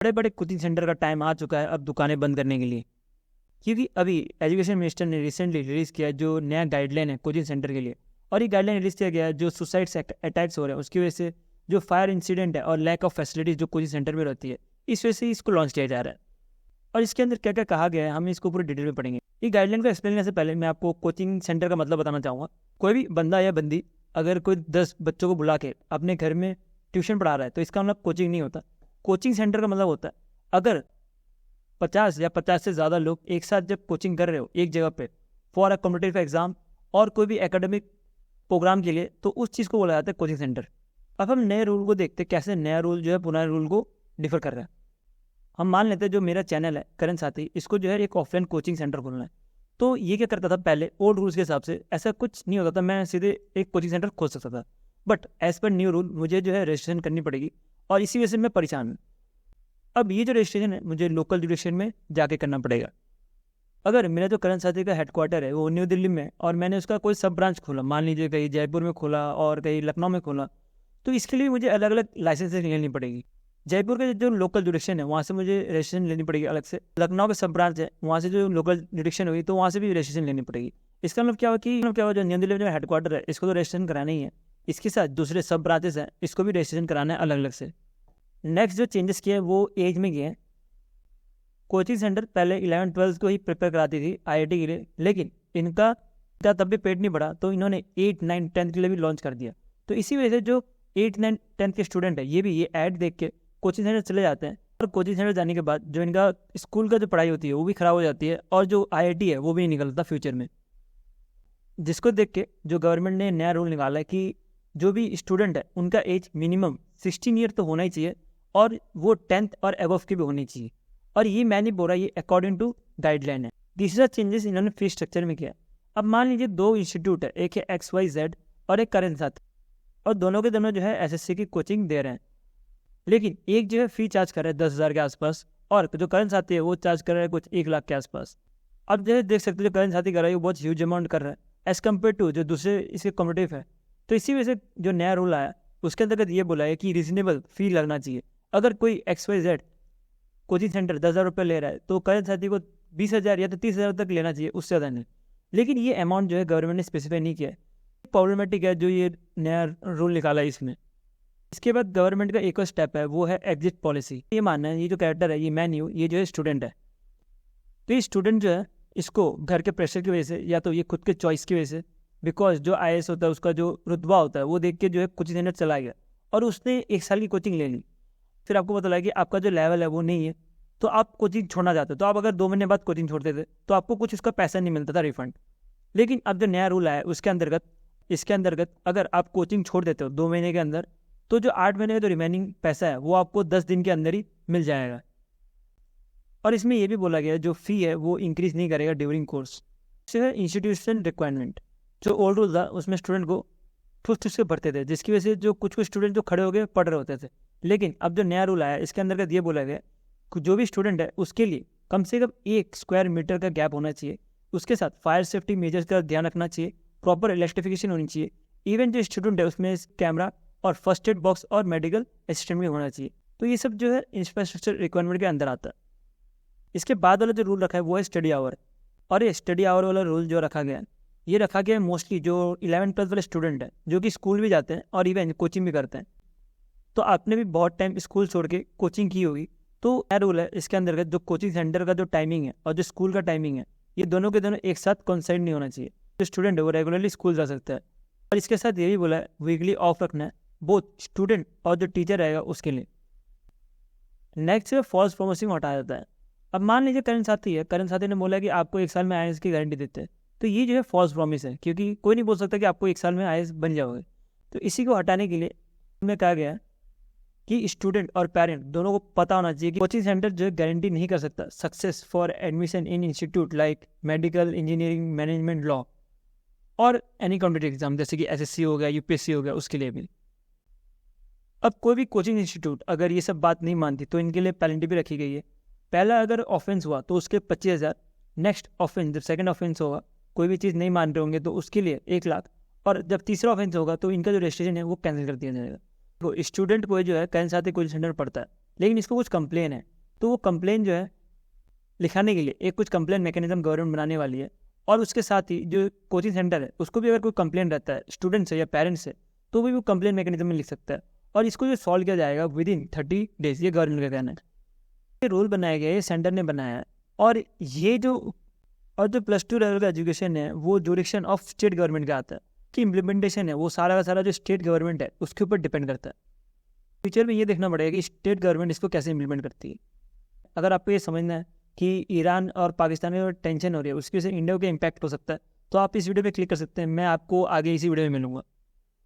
बड़े बड़े coaching centre का टाइम आ चुका है अब दुकानें बंद करने के लिए, क्योंकि अभी एजुकेशन मिनिस्टर ने रिसेंटली रिलीज़ किया है जो नया गाइडलाइन है कोचिंग सेंटर के लिए। और ये गाइडलाइन रिलीज़ किया गया है जो सुसाइड्स अटैक्स हो रहे हैं उसकी वजह से, जो फायर इंसिडेंट है और लैक ऑफ फैसिलिटीज जो कोचिंग सेंटर में रहती है, इस वजह से इसको लॉन्च किया जा रहा है। और इसके अंदर क्या क्या कहा गया है हम इसको पूरी डिटेल में पढ़ेंगे। ये गाइडलाइन को एक्सप्लेन करने से पहले मैं आपको कोचिंग सेंटर का मतलब बताना चाहूँगा। कोई भी बंदा या बंदी अगर कोई 10 बच्चों को बुला के अपने घर में ट्यूशन पढ़ा रहा है तो इसका मतलब कोचिंग नहीं होता। कोचिंग सेंटर का मतलब होता है अगर 50 या 50 से ज़्यादा लोग एक साथ जब कोचिंग कर रहे हो एक जगह पे फॉर अ कॉम्पिटिटिव एग्जाम और कोई भी एकेडमिक प्रोग्राम के लिए, तो उस चीज़ को बोला जाता है कोचिंग सेंटर। अब हम नए रूल को देखते हैं कैसे नया रूल जो है पुराने रूल को डिफर कर रहा है। हम मान लेते हैं जो मेरा चैनल है करण साथी, इसको जो है एक ऑफलाइन कोचिंग सेंटर खोलना है। तो ये क्या करता था पहले ओल्ड रूल्स के हिसाब से ऐसा कुछ नहीं होता था, मैं सीधे एक कोचिंग सेंटर खोल सकता था। But as per new rule मुझे जो है रजिस्ट्रेशन करनी पड़ेगी और इसी वजह से मैं परेशान हूँ। अब ये जो रजिस्ट्रेशन है मुझे लोकल जुडिशन में जाके करना पड़ेगा। अगर मेरा जो करण साथी का हेडक्वार्टर है वो न्यू दिल्ली में और मैंने उसका कोई सब ब्रांच खोला, मान लीजिए कहीं जयपुर में खोला और कहीं लखनऊ में खोला, तो इसके लिए मुझे अलग अलग लाइसेंसेस लेनी पड़ेगी। जयपुर के जो लोकल जुडिक्शन है वहाँ से मुझे रजिस्ट्रेशन लेनी पड़ेगी अलग से। लखनऊ के सब ब्रांच है वहाँ से जो लोकल जुडिक्शन हुई तो वहाँ से भी रजिस्ट्रेशन लेनी पड़ेगी। इसका मतलब क्या हुआ जो न्यू दिल्ली में जो हेडक्वार्टर है इसको तो रजिस्ट्रेशन कराना ही है, इसके साथ दूसरे सब ब्रांचेस हैं इसको भी रजिस्ट्रेशन कराना है अलग अलग से। नेक्स्ट जो चेंजेस किए हैं वो एज में किए हैं। कोचिंग सेंटर पहले 11-12 को ही प्रिपेयर कराती थी आईआईटी के लिए, लेकिन इनका तब भी पेट नहीं बढ़ा तो इन्होंने 8-9-10 के लिए भी लॉन्च कर दिया। तो इसी वजह से जो 8-9-10 के स्टूडेंट है ये भी ये ऐड देख के कोचिंग सेंटर चले जाते हैं और कोचिंग सेंटर जाने के बाद जो इनका स्कूल का जो पढ़ाई होती है वो भी ख़राब हो जाती है और जो आईआईटी है वो भी नहीं निकलता फ्यूचर में। जिसको देख के जो गवर्नमेंट ने नया रूल निकाला है कि जो भी स्टूडेंट है उनका एज मिनिमम 16 ईयर तो होना ही चाहिए और वो 10th और अबव की भी होनी चाहिए। और ये मैं नहीं बोल रहा, ये अकॉर्डिंग टू गाइडलाइन है। तीसरा चेंजेस इन्होंने फी स्ट्रक्चर में किया। अब मान लीजिए 2 इंस्टीट्यूट है, एक है XYZ और एक करण साथी, और दोनों के दोनों जो है एसएससी की कोचिंग दे रहे हैं, लेकिन एक जो है फी चार्ज कर रहा है 10,000 के आसपास और जो करण साथी है वो चार्ज कर रहा है कुछ 1 लाख के आसपास। अब जो है देख सकते हो जो करण साथी कर रहा है वो बहुत ह्यूज अमाउंट कर रहा है एज कम्पेयर टू जो दूसरे इसके कॉम्पिटिटिव है। तो इसी वजह से जो नया रूल आया उसके अंतर्गत ये बोला है कि रिजनेबल फी लगना चाहिए। अगर कोई XYZ कोचिंग सेंटर 10,000 रुपये ले रहा है तो करण साथी को 20,000 या तो 30,000 तक लेना चाहिए, उससे ज़्यादा नहीं। लेकिन ये अमाउंट जो है गवर्नमेंट ने स्पेसिफाई नहीं किया है। प्रॉब्लमेटिक है जो ये नया रूल निकाला है इसमें। इसके बाद गवर्नमेंट का एक और स्टेप है वो है एग्जिट पॉलिसी। ये मानना है ये जो कैरेक्टर है ये मैं नहीं हूँ, ये जो है स्टूडेंट है। तो ये स्टूडेंट जो है इसको घर के प्रेशर की वजह से या तो ये खुद के चॉइस की वजह से, बिकॉज जो IAS होता है उसका जो रुतबा होता है वो देख के जो है कोचिंग सेंटर चला गया और उसने 1 साल की कोचिंग ले ली। फिर आपको पता लगा कि आपका जो लेवल है वो नहीं है तो आप कोचिंग छोड़ना चाहते हो। तो आप अगर 2 महीने बाद कोचिंग छोड़ते थे तो आपको कुछ उसका पैसा नहीं मिलता था रिफंड। लेकिन अब जो नया रूल आया है इसके अंतर्गत अगर आप कोचिंग छोड़ देते हो 2 महीने के अंदर तो जो 8 महीने का जो रिमेनिंग पैसा है वो आपको 10 दिन के अंदर ही मिल जाएगा। और इसमें यह भी बोला गया है जो फ़ी है वो इंक्रीज़ नहीं करेगा ड्यूरिंग कोर्स। इससे है इंस्टीट्यूशन रिक्वायरमेंट। जो ओल्ड रूल था उसमें स्टूडेंट को ठूस के भरते थे, जिसकी वजह से जो कुछ स्टूडेंट जो खड़े हो गए पढ़ रहे होते थे। लेकिन अब जो नया रूल आया है इसके अंतर्गत ये बोला गया कि जो भी स्टूडेंट है उसके लिए कम से कम 1 स्क्वायर मीटर का गैप होना चाहिए, उसके साथ फायर सेफ्टी मेजर्स का ध्यान रखना चाहिए, प्रॉपर इलेक्ट्रिफिकेशन होनी चाहिए, इवन जो स्टूडेंट है उसमें कैमरा और फर्स्ट एड बॉक्स और मेडिकल असिस्टेंट भी होना चाहिए। तो ये सब जो है इंफ्रास्ट्रक्चर रिक्वायरमेंट के अंदर आता है। इसके बाद वाला जो रूल रखा है वो है स्टडी आवर। और ये स्टडी आवर वाला रूल जो रखा गया है ये रखा गया है मोस्टली जो 11-12 वाले स्टूडेंट हैं जो कि स्कूल भी जाते हैं और इवन कोचिंग भी करते हैं। तो आपने भी बहुत टाइम स्कूल छोड़ के कोचिंग की होगी, तो यह रूल है इसके अंतर्गत जो कोचिंग सेंटर का जो टाइमिंग है और जो स्कूल का टाइमिंग है ये दोनों के दोनों एक साथ कोइंसाइड नहीं होना चाहिए। जो स्टूडेंट है वो रेगुलरली स्कूल जा सकता है। और इसके साथ ये भी बोला है वीकली ऑफ रखना है बोथ स्टूडेंट और जो टीचर रहेगा उसके लिए। नेक्स्ट है फॉल्स प्रॉमिसिंग हटाया जाता है। अब मान लीजिए करण साथी ने बोला कि आपको 1 साल में IAS की गारंटी देते हैं, तो ये जो है फॉल्स प्रॉमिस है क्योंकि कोई नहीं बोल सकता कि आपको 1 साल में IAS बन जाओगे। तो इसी को हटाने के लिए में कहा गया कि स्टूडेंट और पेरेंट दोनों को पता होना चाहिए कि कोचिंग सेंटर जो है गारंटी नहीं कर सकता success for admission in institute like medical, engineering, management, law और एनी कॉम्पिटिटिव एग्जाम जैसे कि SSC हो गया, UPSC हो गया, उसके लिए भी। अब कोई भी कोचिंग इंस्टीट्यूट अगर ये सब बात नहीं मानती तो इनके लिए पेनल्टी भी रखी गई है। पहला अगर ऑफेंस हुआ तो उसके 25,000, नेक्स्ट ऑफेंस जब सेकंड ऑफेंस होगा कोई भी चीज़ नहीं मान रहे होंगे तो उसके लिए 1 लाख, और जब तीसरा ऑफेंस होगा तो इनका जो रजिस्ट्रेशन है वो कैंसिल कर दिया जाएगा। तो स्टूडेंट कोई जो है करण साथी कोचिंग सेंटर पढ़ता है लेकिन इसको कुछ कंप्लेन है तो वो कंप्लेन जो है लिखाने के लिए एक कुछ कंप्लेन मैकेनिज्म गवर्नमेंट बनाने वाली है। और उसके साथ ही जो कोचिंग सेंटर है उसको भी अगर कोई कंप्लेन रहता है स्टूडेंट से या पेरेंट्स से, तो भी वो कंप्लेन मैकेनिज्म में लिख सकता है और इसको जो सॉल्व किया जाएगा विद इन 30 डेज, ये गवर्नमेंट का कहना है। ये रूल बनाया गया है, ये सेंटर ने बनाया है। और ये जो +2 लेवल का एजुकेशन है वो जुरिडिक्शन ऑफ स्टेट गवर्नमेंट का आता है, कि इम्प्लीमेंटेशन है वो सारा का सारा जो स्टेट गवर्नमेंट है उसके ऊपर डिपेंड करता है। फ्यूचर में ये देखना पड़ेगा कि स्टेट गवर्नमेंट इसको कैसे इम्प्लीमेंट करती है। अगर आपको ये समझना है कि ईरान और पाकिस्तान में जो टेंशन हो रही है उसकी वजह से इंडिया के इम्पैक्ट हो सकता है, तो आप इस वीडियो पे क्लिक कर सकते हैं। मैं आपको आगे इसी वीडियो में मिलूंगा।